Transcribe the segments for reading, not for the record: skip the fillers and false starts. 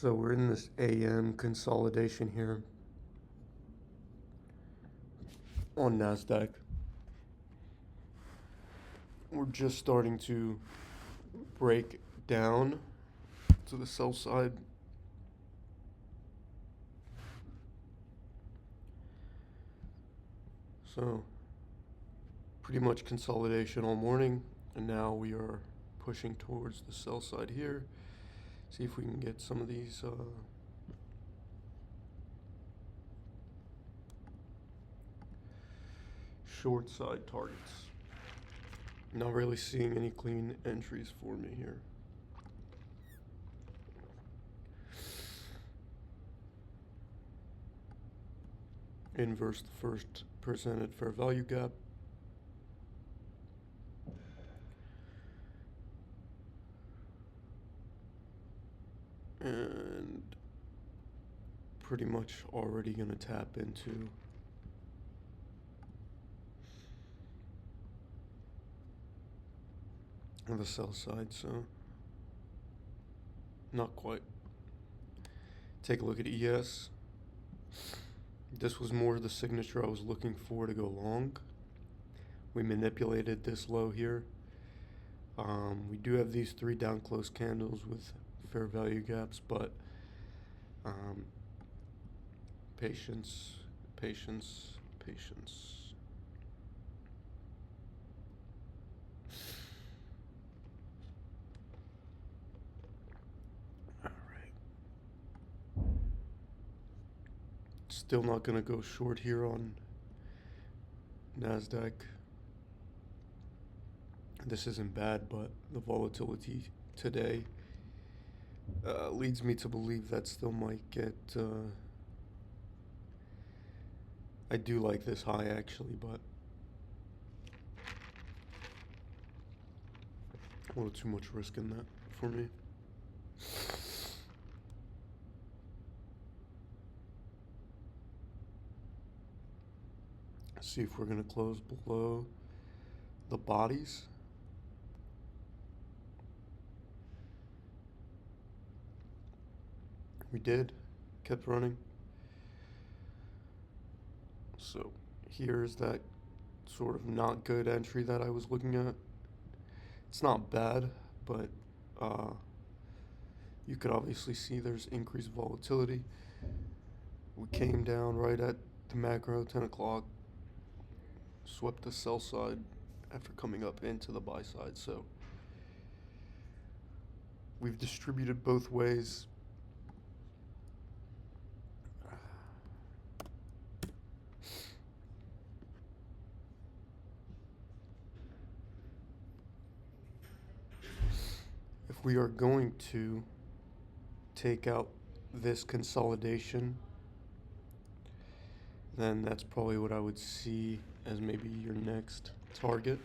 So we're in this AM consolidation here on NASDAQ. We're just starting to break down to the sell side. So pretty much consolidation all morning, and now we are pushing towards the sell side here. See if we can get some of these short side targets. Not really seeing any clean entries for me here. Inverse the first presented fair value gap. And pretty much already going to tap into the sell side, so not quite. Take a look at ES. This was more the signature I was looking for to go long. We manipulated this low here. We do have these 3 down close candles with fair value gaps, but patience, patience, patience. All right. Still not going to go short here on NASDAQ. This isn't bad, but the volatility today leads me to believe that still might get... I do like this high actually, but a little too much risk in that for me. See if we're going to close below the bodies. We did. Kept running. So here's that sort of not good entry that I was looking at. It's not bad, but you could obviously see there's increased volatility. We came down right at the macro, 10 o'clock, swept the sell side after coming up into the buy side. So we've distributed both ways. If we are going to take out this consolidation, then that's probably what I would see as maybe your next target.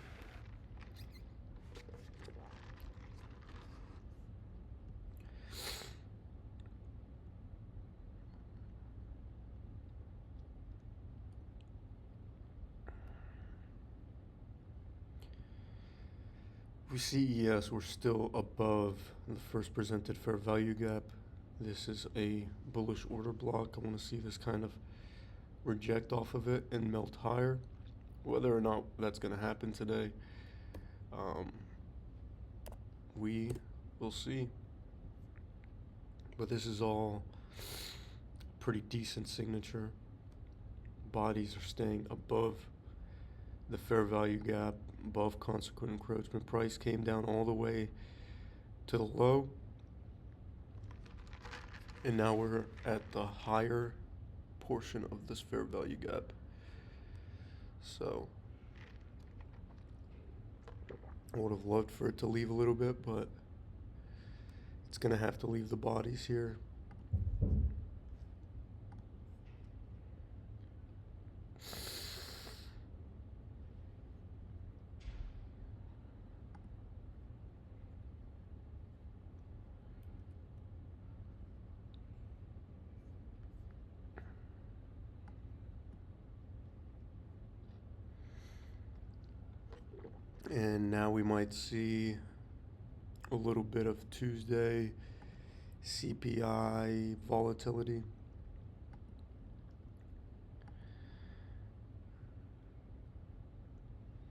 We see ES, we're still above the first presented fair value gap. This is a bullish order block. I want to see this kind of reject off of it and melt higher. Whether or not that's going to happen today, we will see. But this is all pretty decent signature. Bodies are staying above the fair value gap, above consequent encroachment. Price came down all the way to the low, and now we're at the higher portion of this fair value gap. So I would have loved for it to leave a little bit, but it's going to have to leave the bodies here. And now we might see a little bit of Tuesday CPI volatility.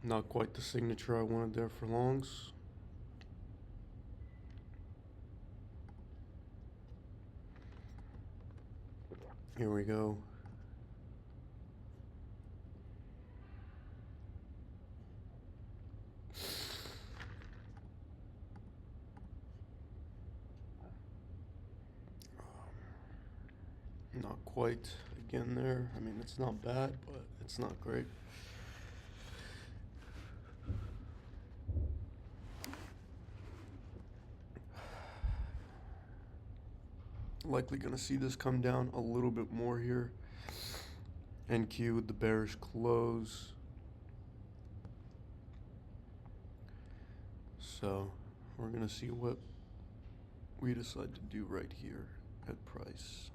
Not quite the signature I wanted there for longs. Here we go. Not quite again there. I mean, it's not bad, but it's not great. Likely going to see this come down a little bit more here. NQ with the bearish close. So we're going to see what we decide to do right here at price.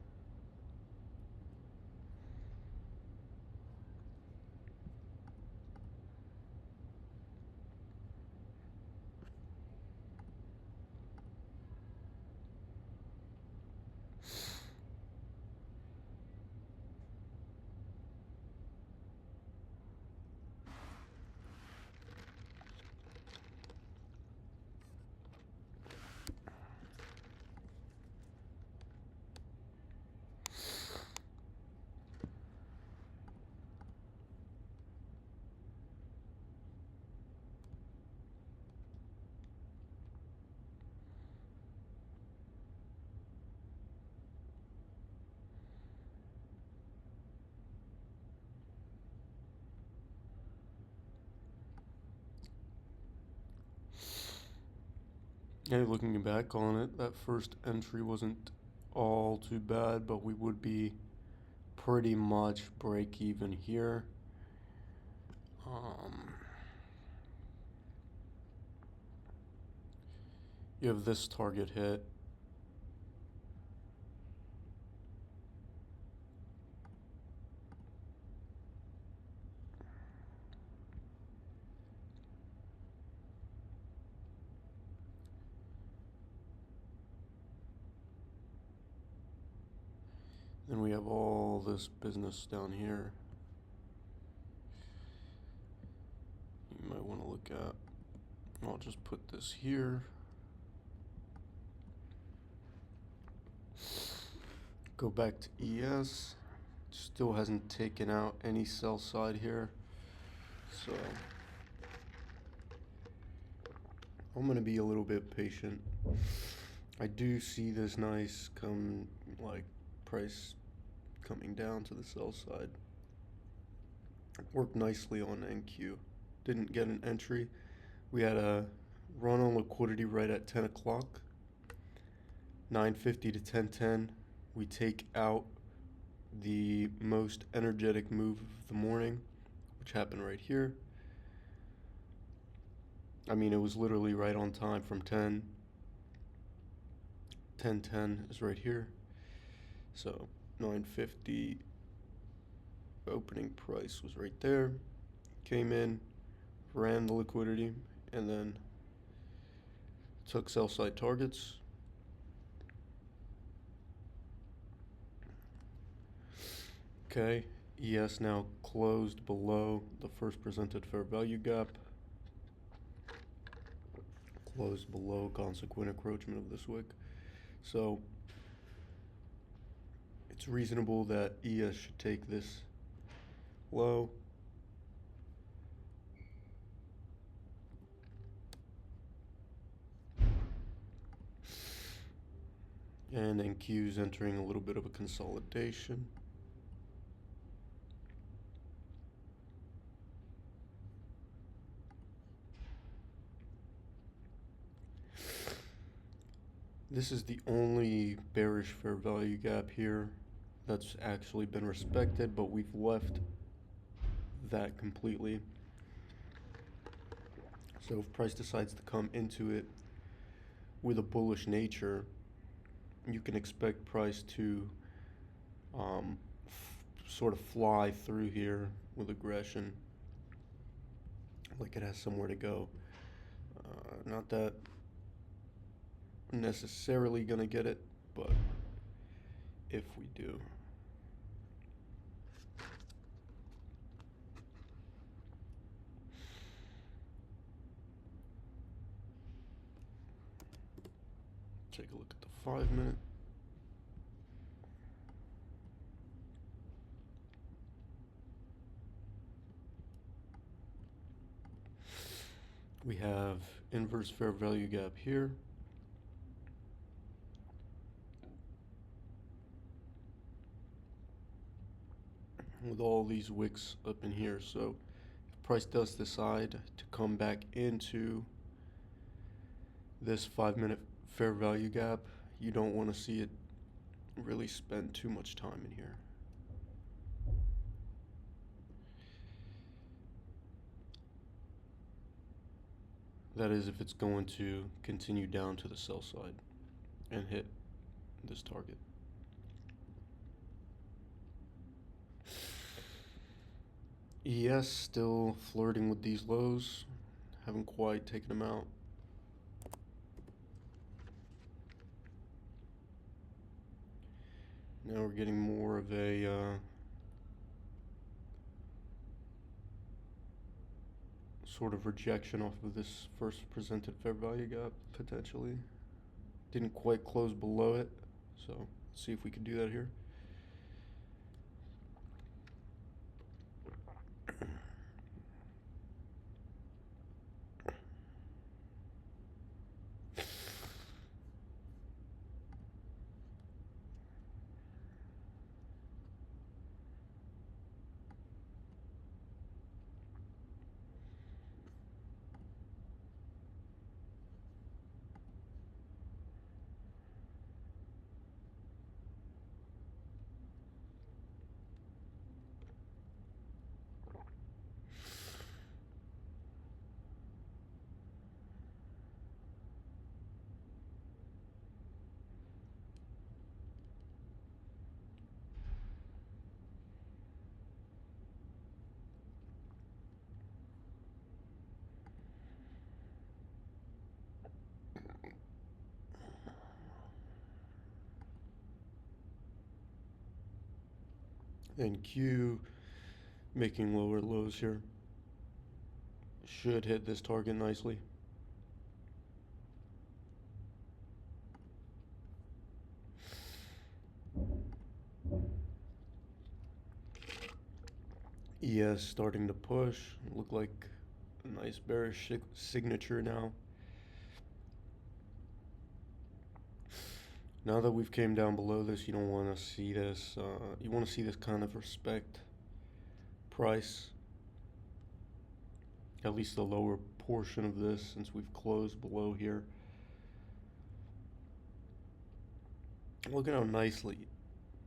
Yeah, looking back on it, that first entry wasn't all too bad, but we would be pretty much break even here. You have this target hit. Then we have all this business down here. You might want to look at. I'll just put this here. Go back to ES. Still hasn't taken out any sell side here. So I'm going to be a little bit patient. I do see this nice price coming down to the sell side. Worked nicely on NQ. Didn't get an entry. We had a run on liquidity right at 10 o'clock. 9:50 to 10:10. We take out the most energetic move of the morning, which happened right here. I mean, it was literally right on time from 10. 10:10 is right here. So 9:50 opening price was right there. Came in, ran the liquidity, and then took sell side targets. Okay, ES now closed below the first presented fair value gap. Closed below consequent encroachment of this wick. So it's reasonable that ES should take this low. And NQ's entering a little bit of a consolidation. This is the only bearish fair value gap here that's actually been respected, but we've left that completely. So if price decides to come into it with a bullish nature, you can expect price to sort of fly through here with aggression, like it has somewhere to go. Not that necessarily gonna get it, but if we do. Take a look at the 5 minute. We have inverse fair value gap here. With all these wicks up in here, so if price does decide to come back into this 5 minute fair value gap, you don't want to see it really spend too much time in here. That is if it's going to continue down to the sell side and hit this target. ES still flirting with these lows, haven't quite taken them out. Now we're getting more of a sort of rejection off of this first presented fair value gap, potentially. Didn't quite close below it, so let's see if we can do that here. And Q making lower lows here. Should hit this target nicely. ES starting to push. Look like a nice bearish signature now. Now that we've came down below this, you don't want to see this. You want to see this kind of respect price. At least the lower portion of this, since we've closed below here. Look at how nicely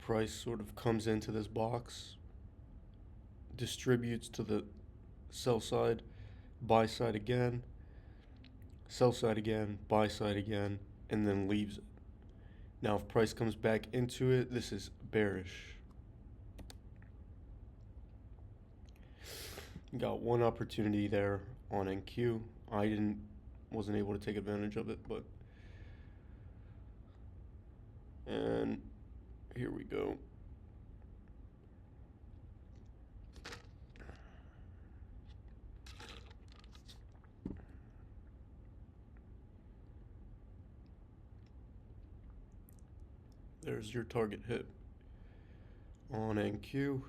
price sort of comes into this box, distributes to the sell side, buy side again, sell side again, buy side again, and then leaves it. Now if price comes back into it, this is bearish. Got one opportunity there on NQ. I wasn't able to take advantage of it, but and here we go. There's your target hit on NQ.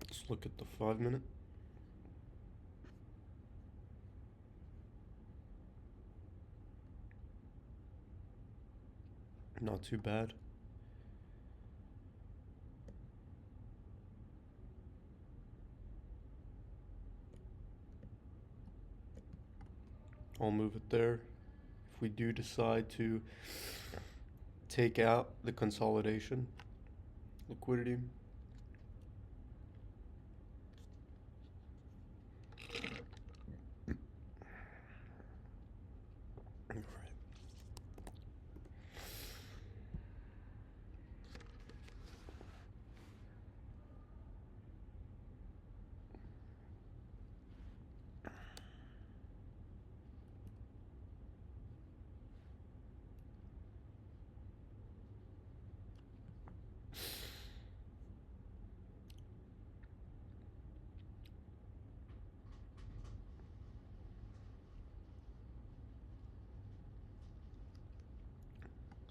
Let's look at the 5 minute. Not too bad. I'll move it there. If we do decide to take out the consolidation liquidity,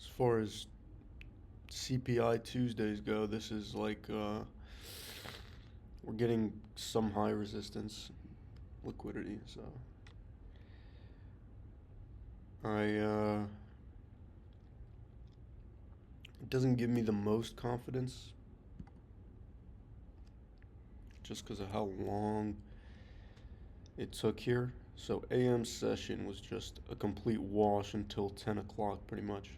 As far as CPI Tuesdays go, this is like we're getting some high resistance liquidity, so it doesn't give me the most confidence just because of how long it took here. So AM session was just a complete wash until 10 o'clock pretty much.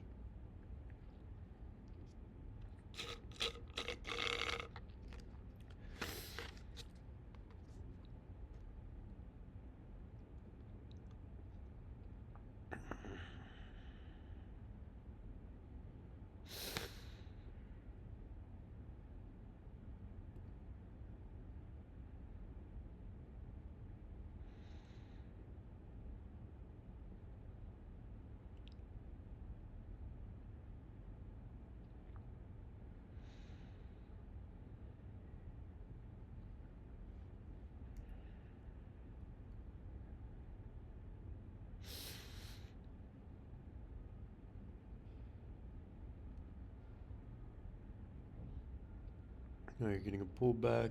Now you're getting a pullback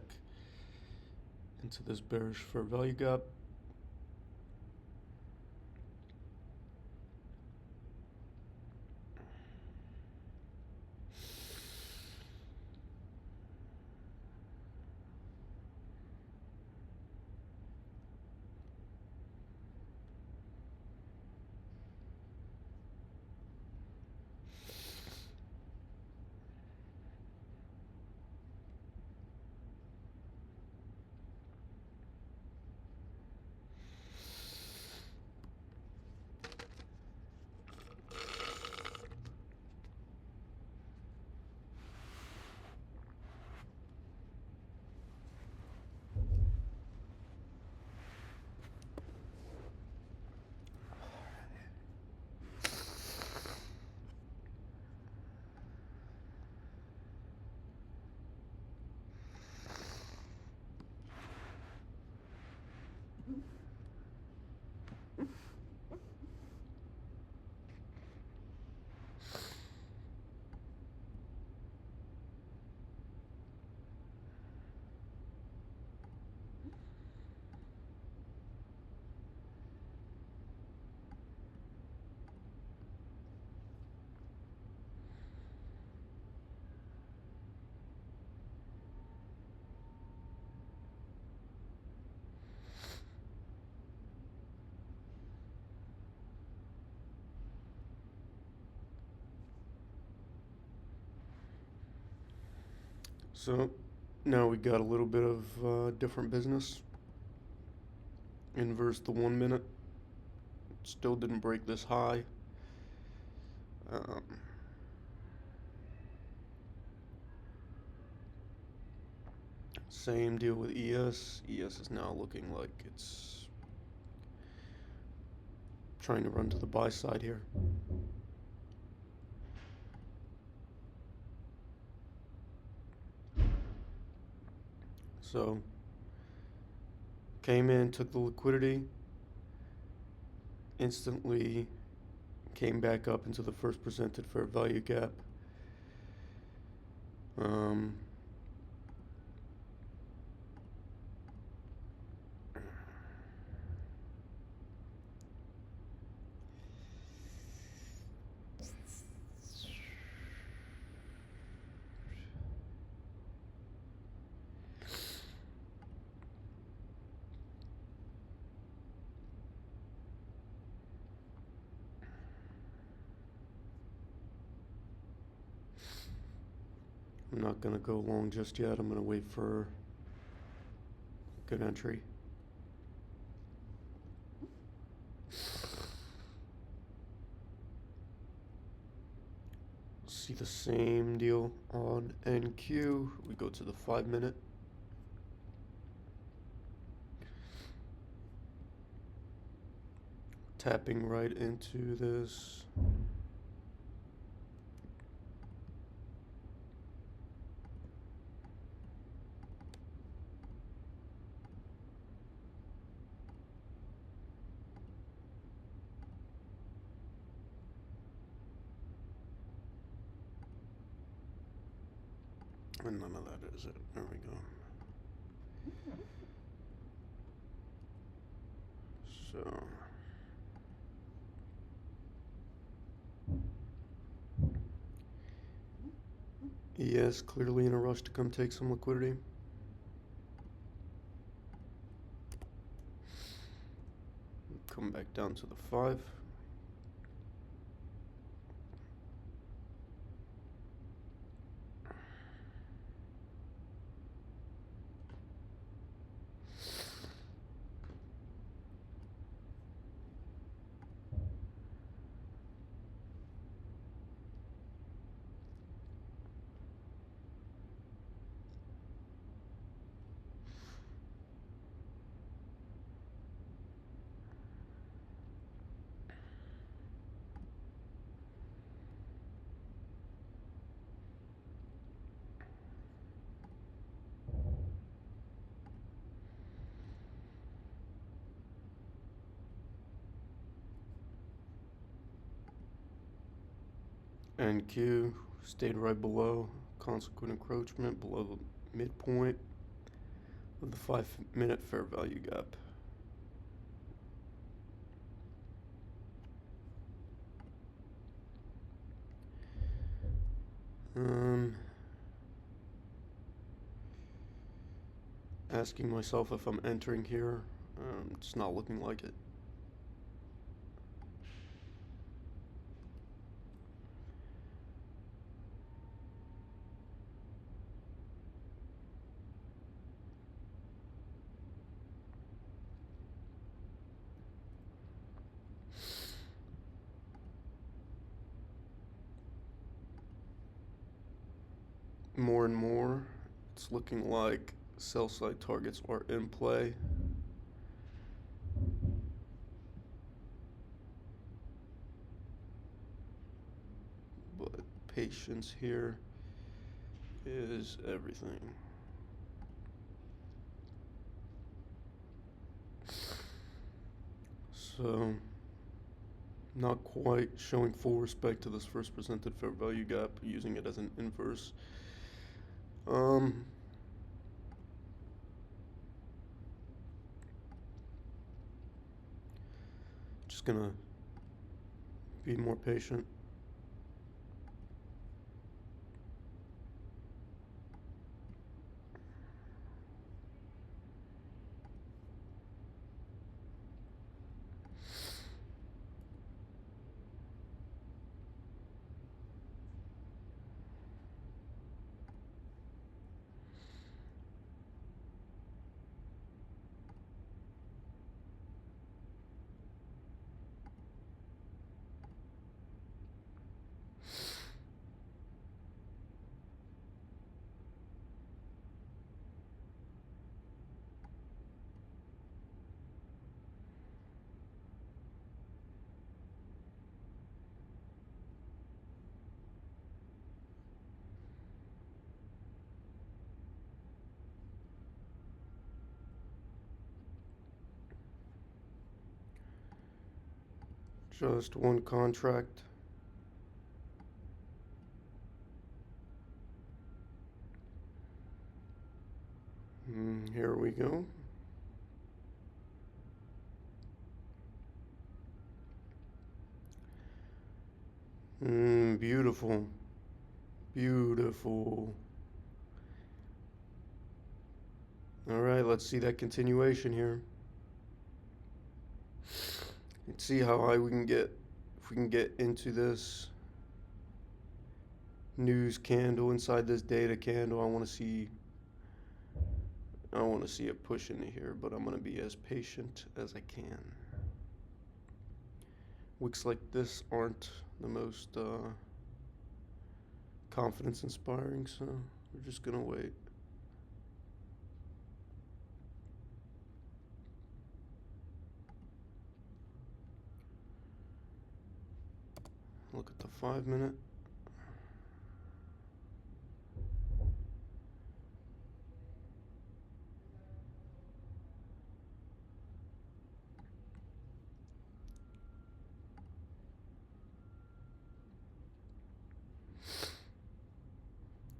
into this bearish fair value gap. So now we got a little bit of different business. Inverse the 1 minute. Still didn't break this high. Um, Same deal with ES. ES is now looking like it's trying to run to the buy side here. So came in, took the liquidity, instantly came back up into the first presented fair value gap. I'm not gonna go long just yet. I'm gonna wait for good entry. See the same deal on NQ. We go to the 5 minute. Tapping right into this. And none of that is it. There we go. So. ES clearly in a rush to come take some liquidity. Come back down to the 5. NQ stayed right below consequent encroachment, below the midpoint of the 5-minute fair value gap. Asking myself if I'm entering here. It's not looking like it. More and more, it's looking like sell side targets are in play. But patience here is everything. So, not quite showing full respect to this first presented fair value gap, using it as an inverse. Just gonna be more patient. Just one contract. Here we go. Beautiful. Beautiful. All right, let's see that continuation here. Let's see how high we can get. If we can get into this news candle inside this data candle, I want to see it push into here, but I'm going to be as patient as I can. Wicks like this aren't the most confidence inspiring, so we're just going to wait. Look at the 5-minute.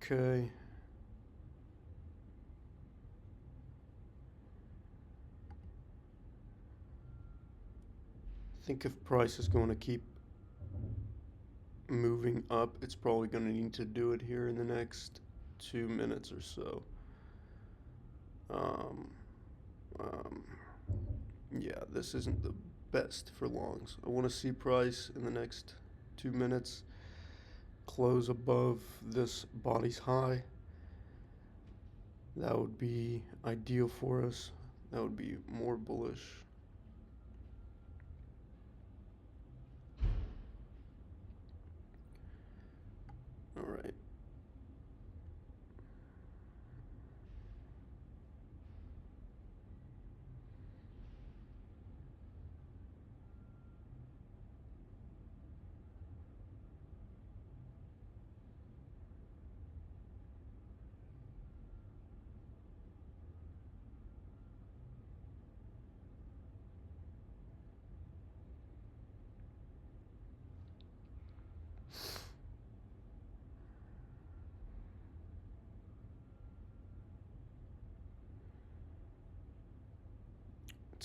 Okay. think if price is going to keep moving up, it's probably going to need to do it here in the next 2 minutes or so. Um, um, yeah, this isn't the best for longs. I want to see price in the next 2 minutes close above this body's high. That would be ideal for us. That would be more bullish. All right.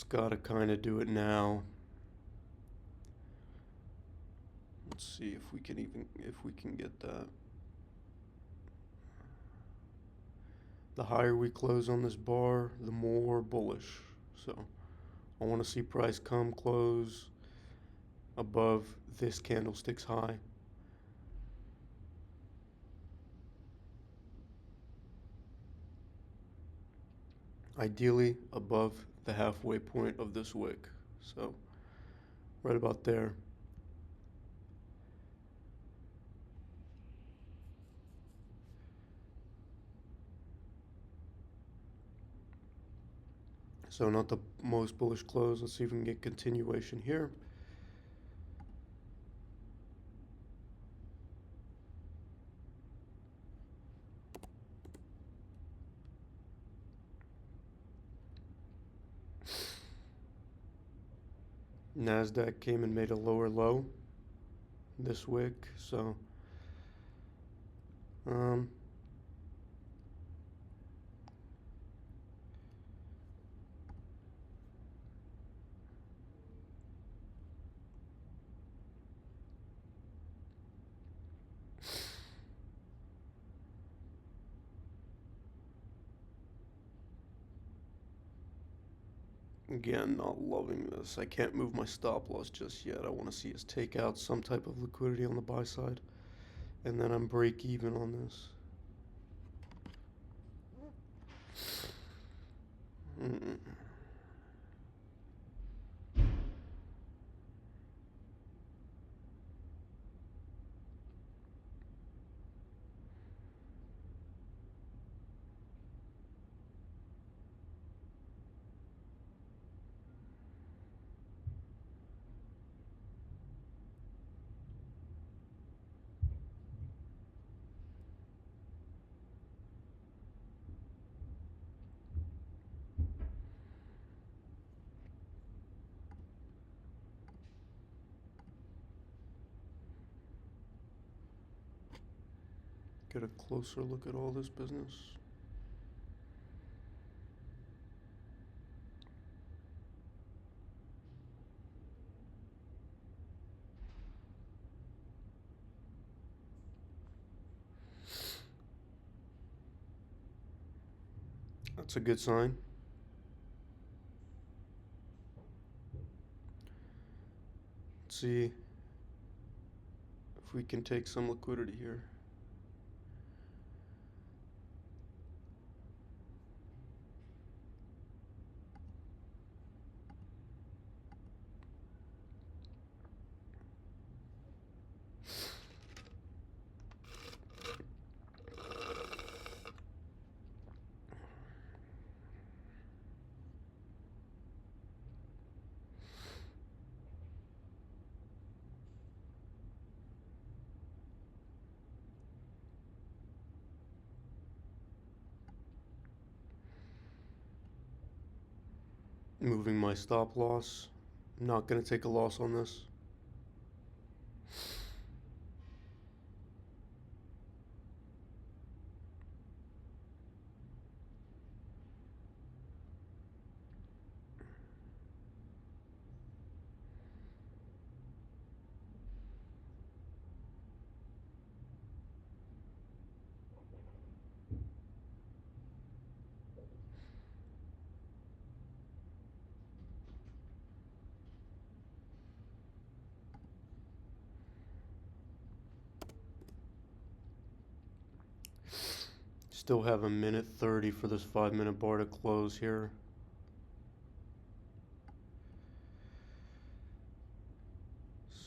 It's got to kind of do it now. Let's see if we can get that. The higher we close on this bar, the more bullish. So I want to see price come close above this candlestick's high. Ideally above the halfway point of this wick. So right about there. So not the most bullish close. Let's see if we can get continuation here. NASDAQ came and made a lower low this wick, so again, not loving this. I can't move my stop loss just yet. I want to see us take out some type of liquidity on the buy side, and then I'm break even on this. Get a closer look at all this business. That's a good sign. Let's see if we can take some liquidity here. Moving my stop loss. I'm not going to take a loss on this. Still have a minute 30 for this 5-minute bar to close here.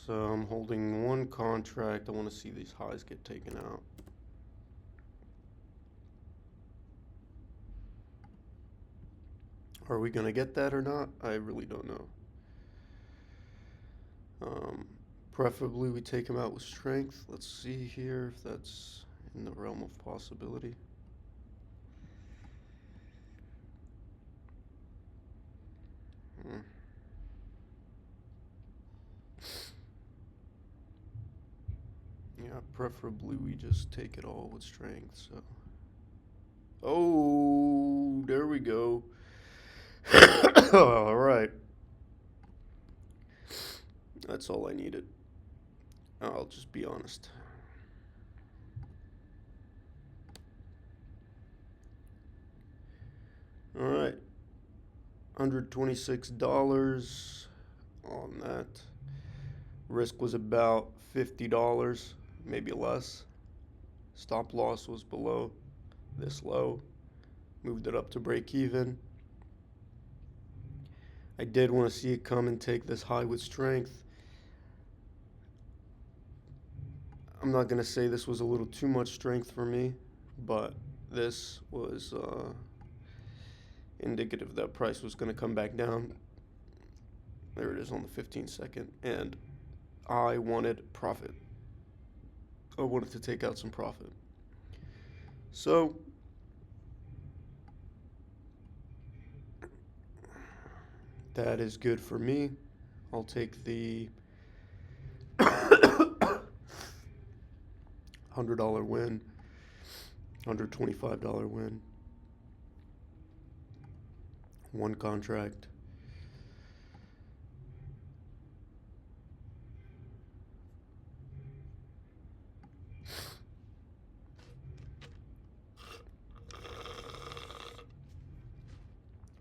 So I'm holding one contract. I want to see these highs get taken out. Are we going to get that or not? I really don't know. Preferably we take him out with strength. Let's see here if that's in the realm of possibility. Yeah, preferably we just take it all with strength. So, oh, there we go. All right, that's all I needed. I'll just be honest. All right, $126 on that. Risk was about $50, maybe less. Stop loss was below this low. Moved it up to break even. I did want to see it come and take this high with strength. I'm not going to say this was a little too much strength for me, but this was indicative that price was going to come back down. There it is on the 15-second, and I wanted profit. I wanted to take out some profit. So that is good for me. I'll take the $100 win, $125 win. One contract.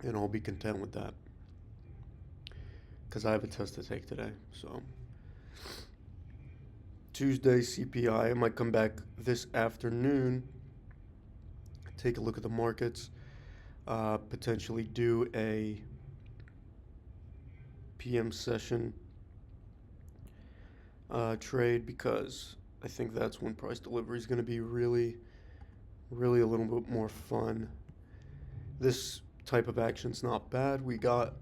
And I'll be content with that. Because I have a test to take today. So Tuesday CPI. I might come back this afternoon, take a look at the markets, potentially do a PM session trade, because I think that's when price delivery is going to be really a little bit more fun. This type of action's not bad. We got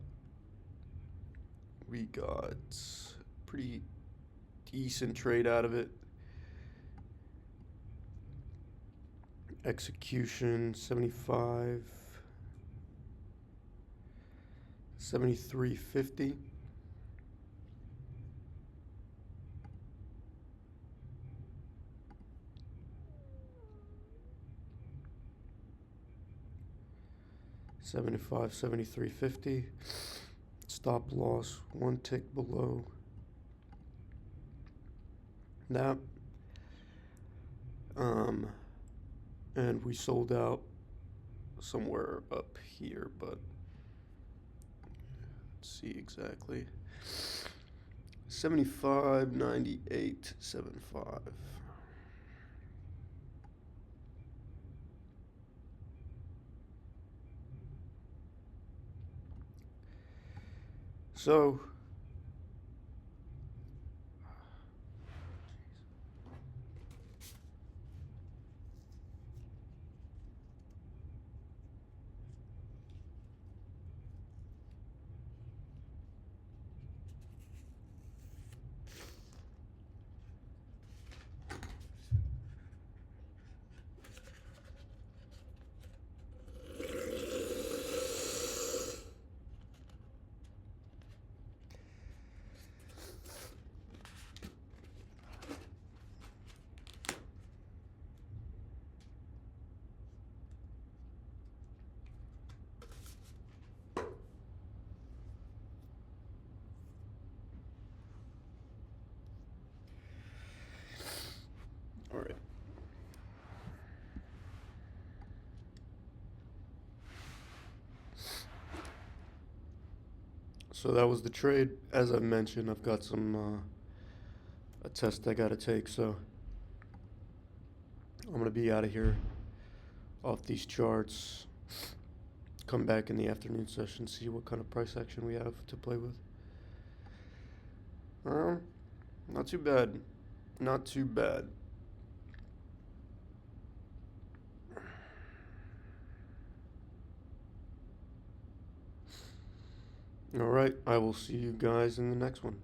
pretty decent trade out of it. Execution 75, 73.50. $75, $73.50. Stop loss one tick below that. And we sold out somewhere up here, but let's see exactly. 75.98.75. So all right. So that was the trade. As I mentioned, I've got some a test I gotta take, so I'm gonna be out of here off these charts. Come back in the afternoon session, see what kind of price action we have to play with. Not too bad. Not too bad. All right, I will see you guys in the next one.